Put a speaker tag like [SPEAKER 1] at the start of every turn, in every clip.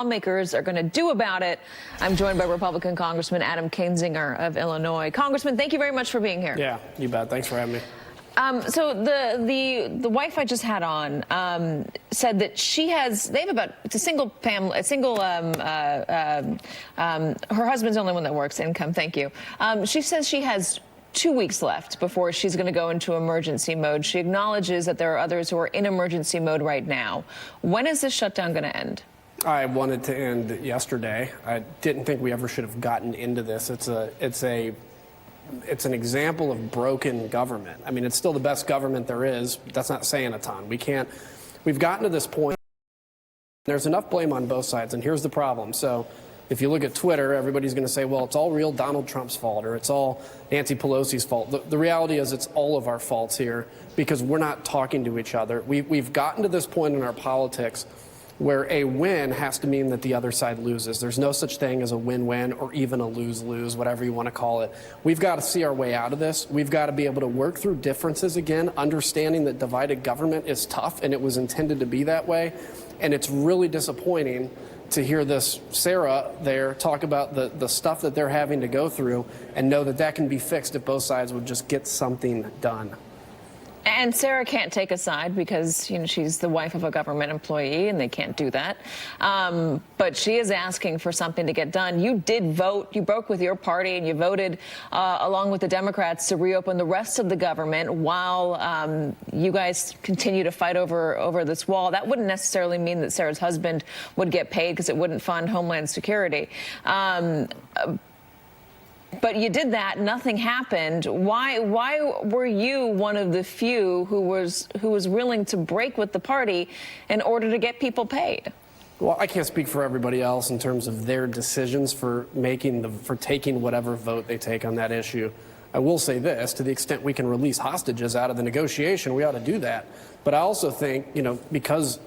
[SPEAKER 1] lawmakers are going to do about it. I'm joined by Republican Congressman Adam Kinzinger of Illinois. Congressman, thank you very much for being here.
[SPEAKER 2] Yeah, you bet. Thanks for having me.
[SPEAKER 1] So the wife I just had on said that it's a single family, her husband's the only one that works income. Thank you. She says she has 2 weeks left before she's going to go into emergency mode. She acknowledges that there are others who are in emergency mode right now. When is this shutdown going to end?
[SPEAKER 2] I wanted to end yesterday. I didn't think we ever should have gotten into this. It's an example of broken government. I mean, it's still the best government there is, but that's not saying a ton. We've gotten to this point. There's enough blame on both sides, and here's the problem. So if you look at Twitter, everybody's going to say, well, it's all real Donald Trump's fault, or it's all Nancy Pelosi's fault. The reality is it's all of our faults here because we're not talking to each other. We've gotten to this point in our politics where a win has to mean that the other side loses. There's no such thing as a win-win or even a lose-lose, whatever you want to call it. We've got to see our way out of this. We've got to be able to work through differences again, understanding that divided government is tough, and it was intended to be that way. And it's really disappointing to hear this Sarah there talk about the stuff that they're having to go through and know that that can be fixed if both sides would just get something done.
[SPEAKER 1] And Sarah can't take a side because, she's the wife of a government employee and they can't do that. But she is asking for something to get done. You did vote. You broke with your party and you voted along with the Democrats to reopen the rest of the government while you guys continue to fight over this wall. That wouldn't necessarily mean that Sarah's husband would get paid because it wouldn't fund Homeland Security. But you did that, nothing happened. Why were you one of the few who was willing to break with the party in order to get people paid?
[SPEAKER 2] Well, I can't speak for everybody else in terms of their decisions for taking whatever vote they take on that issue. I will say this, to the extent we can release hostages out of the negotiation, we ought to do that. But I also think, because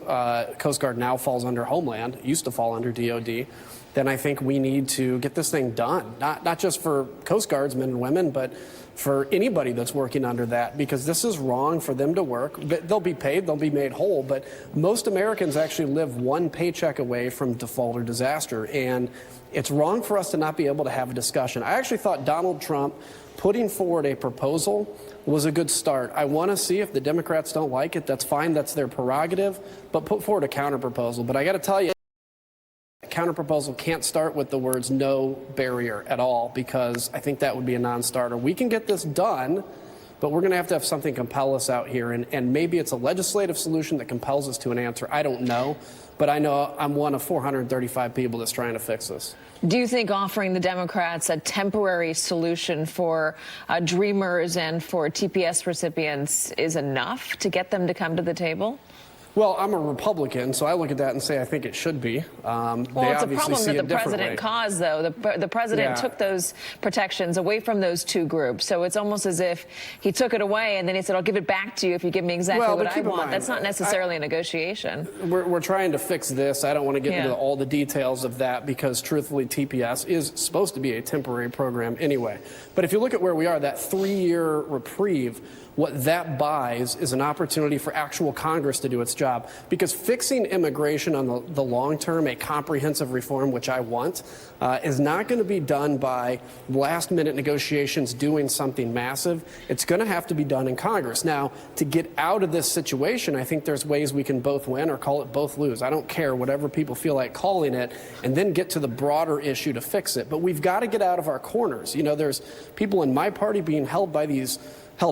[SPEAKER 2] Coast Guard now falls under Homeland, used to fall under DOD, then I think we need to get this thing done, not just for Coast Guards, men and women, but for anybody that's working under that, because this is wrong for them to work. They'll be paid, they'll be made whole, but most Americans actually live one paycheck away from default or disaster, and it's wrong for us to not be able to have a discussion. I actually thought Donald Trump putting forward a proposal was a good start. I want to see if the Democrats don't like it. That's fine, that's their prerogative, but put forward a counterproposal. But I got to tell you, counterproposal can't start with the words no barrier at all, because I think that would be a non-starter. We can get this done, but we're going to have something compel us out here, and maybe it's a legislative solution that compels us to an answer. I don't know, but I know I'm one of 435 people that's trying to fix this.
[SPEAKER 1] Do you think offering the Democrats a temporary solution for dreamers and for TPS recipients is enough to get them to come to the table?
[SPEAKER 2] Well, I'm a Republican, so I look at that and say I think it should be.
[SPEAKER 1] Well, it's a problem that the president caused, though. The president took those protections away from those two groups. So it's almost as if he took it away and then he said, I'll give it back to you if you give me exactly what I want. That's not necessarily a negotiation.
[SPEAKER 2] We're trying to fix this. I don't want to get into all the details of that because, truthfully, TPS is supposed to be a temporary program anyway. But if you look at where we are, that 3-year reprieve, what that buys is an opportunity for actual Congress to do its job. Because fixing immigration on the long term, a comprehensive reform, which I want, is not going to be done by last-minute negotiations doing something massive. It's going to have to be done in Congress. Now, to get out of this situation, I think there's ways we can both win or call it both lose. I don't care, whatever people feel like calling it, and then get to the broader issue to fix it. But we've got to get out of our corners. There's people in my party being held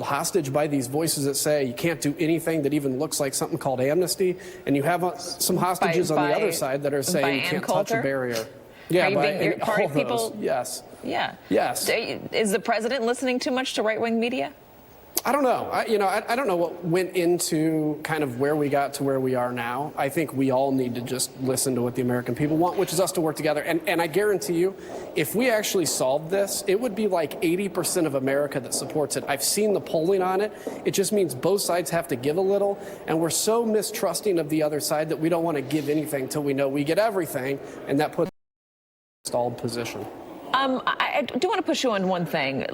[SPEAKER 2] hostage by these voices that say you can't do anything that even looks like something called amnesty, and you have some hostages on the other side that are saying you can't touch a barrier. Yeah,
[SPEAKER 1] by all of people.
[SPEAKER 2] Yes.
[SPEAKER 1] Yeah.
[SPEAKER 2] Yes.
[SPEAKER 1] Is the president listening too much to right-wing media?
[SPEAKER 2] I don't know. I don't know what went into kind of where we got to where we are now. I think we all need to just listen to what the American people want, which is us to work together. And I guarantee you, if we actually solved this, it would be like 80% of America that supports it. I've seen the polling on it. It just means both sides have to give a little. And we're so mistrusting of the other side that we don't want to give anything till we know we get everything. And that puts us in a stalled position.
[SPEAKER 1] I do want to push you on one thing.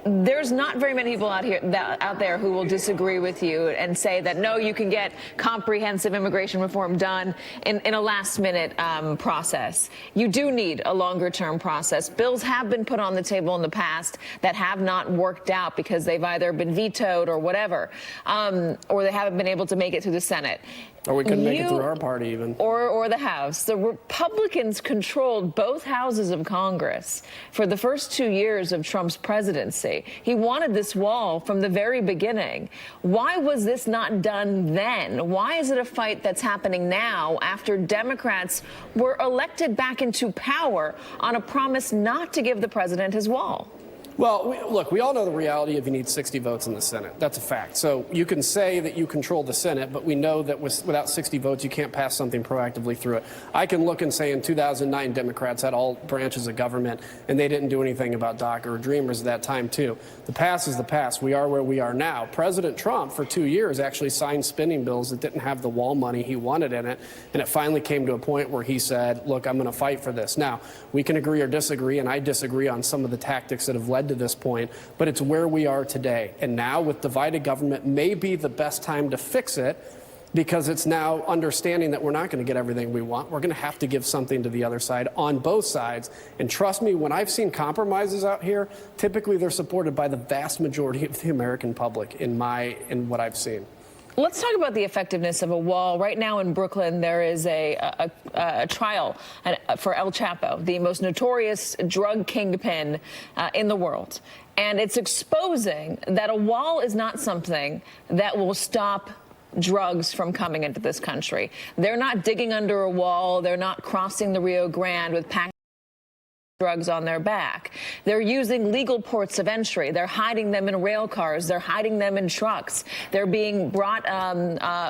[SPEAKER 1] there's not very many people out there who will disagree with you and say that, no, you can get comprehensive immigration reform done in a last-minute process. You do need a longer-term process. Bills have been put on the table in the past that have not worked out because they've either been vetoed or whatever, or they haven't been able to make it through the Senate.
[SPEAKER 2] Or we couldn't make it through our party even.
[SPEAKER 1] Or the House. The Republicans controlled both houses of Congress for the first 2 years of Trump's presidency. He wanted this wall from the very beginning. Why was this not done then? Why is it a fight that's happening now after Democrats were elected back into power on a promise not to give the president his wall?
[SPEAKER 2] Well, look, we all know the reality of you need 60 votes in the Senate. That's a fact. So you can say that you control the Senate, but we know that without 60 votes, you can't pass something proactively through it. I can look and say in 2009, Democrats had all branches of government, and they didn't do anything about DACA or Dreamers at that time, too. The past is the past. We are where we are now. President Trump, for 2 years, actually signed spending bills that didn't have the wall money he wanted in it, and it finally came to a point where he said, look, I'm going to fight for this. Now, we can agree or disagree, and I disagree on some of the tactics that have led to this point, but it's where we are today. And now with divided government may be the best time to fix it, because it's now understanding that we're not going to get everything we want. We're going to have to give something to the other side on both sides. And trust me, when I've seen compromises out here, typically they're supported by the vast majority of the American public in what I've seen.
[SPEAKER 1] Let's talk about the effectiveness of a wall. Right now in Brooklyn, there is a trial for El Chapo, the most notorious drug kingpin in the world. And it's exposing that a wall is not something that will stop drugs from coming into this country. They're not digging under a wall. They're not crossing the Rio Grande with packed drugs on their back. They're using legal ports of entry. They're hiding them in rail cars. They're hiding them in trucks. They're being brought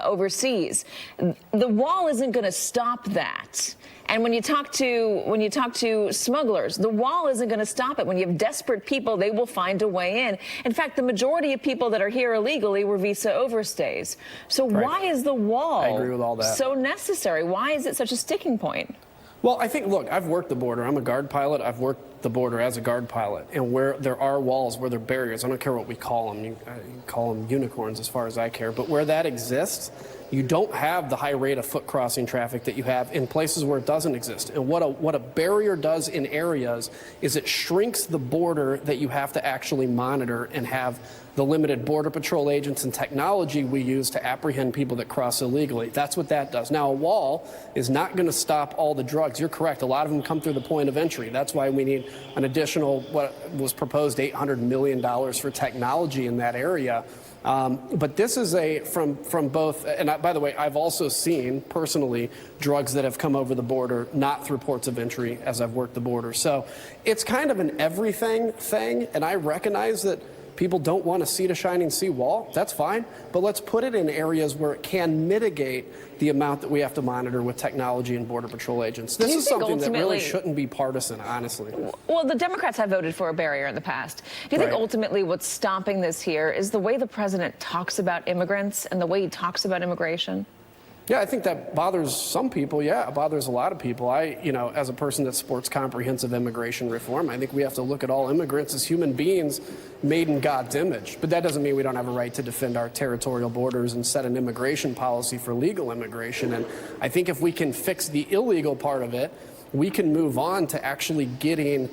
[SPEAKER 1] overseas. The wall isn't going to stop that. And when you talk to smugglers, the wall isn't going to stop it. When you have desperate people, they will find a way in. In fact, the majority of people that are here illegally were visa overstays. So
[SPEAKER 2] Right.
[SPEAKER 1] Why is the wall
[SPEAKER 2] I agree with all that.
[SPEAKER 1] so necessary? Why is it such a sticking point?
[SPEAKER 2] Well, I think, look, I've worked the border. I'm a guard pilot. I've worked the border as a guard pilot. And where there are walls, where there are barriers, I don't care what we call them. You call them unicorns as far as I care. But where that exists, you don't have the high rate of foot crossing traffic that you have in places where it doesn't exist. And what a barrier does in areas is it shrinks the border that you have to actually monitor and have the limited border patrol agents and technology we use to apprehend people that cross illegally. That's what that does. Now, a wall is not going to stop all the drugs. You're correct. A lot of them come through the point of entry. That's why we need an additional, what was proposed, $800 million for technology in that area. But this is from both, and by the way, I've also seen personally drugs that have come over the border, not through ports of entry as I've worked the border. So it's kind of an everything thing, and I recognize that people don't want to see the shining sea wall. That's fine, but let's put it in areas where it can mitigate the amount that we have to monitor with technology and border patrol agents. This is something that really shouldn't be partisan, honestly.
[SPEAKER 1] Well, the Democrats have voted for a barrier in the past. Do you think ultimately what's stopping this here is the way the president talks about immigrants and the way he talks about immigration?
[SPEAKER 2] Yeah, I think that bothers some people. Yeah, it bothers a lot of people. As a person that supports comprehensive immigration reform, I think we have to look at all immigrants as human beings made in God's image. But that doesn't mean we don't have a right to defend our territorial borders and set an immigration policy for legal immigration. And I think if we can fix the illegal part of it, we can move on to actually getting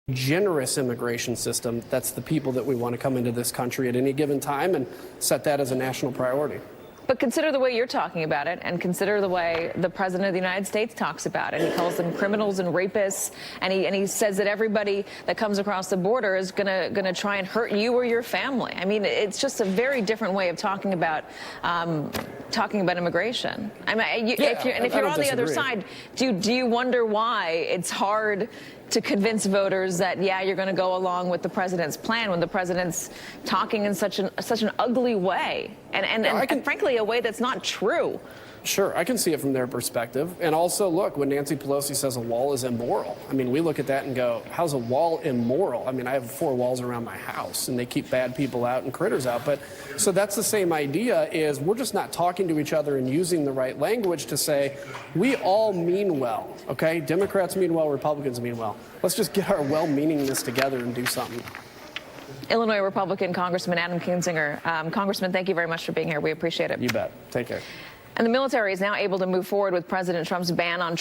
[SPEAKER 2] a generous immigration system. That's the people that we want to come into this country at any given time, and set that as a national priority.
[SPEAKER 1] But consider the way you're talking about it, and consider the way the president of the United States talks about it. He calls them criminals and rapists, and he says that everybody that comes across the border is gonna try and hurt you or your family. I mean, it's just a very different way of talking about immigration. I mean, if you're on the other side, do you wonder why it's hard to convince voters that, yeah, you're going to go along with the president's plan when the president's talking in such an ugly way and frankly a way that's not true?
[SPEAKER 2] Sure, I can see it from their perspective. And also, look, when Nancy Pelosi says a wall is immoral, I mean, we look at that and go, how's a wall immoral? I mean, I have 4 walls around my house, and they keep bad people out and critters out. But so that's the same idea, is we're just not talking to each other and using the right language to say, we all mean well, okay? Democrats mean well, Republicans mean well. Let's just get our well-meaningness together and do something.
[SPEAKER 1] Illinois Republican Congressman Adam Kinzinger. Congressman, thank you very much for being here. We appreciate it.
[SPEAKER 2] You bet. Take care.
[SPEAKER 1] And the military is now able to move forward with President Trump's ban on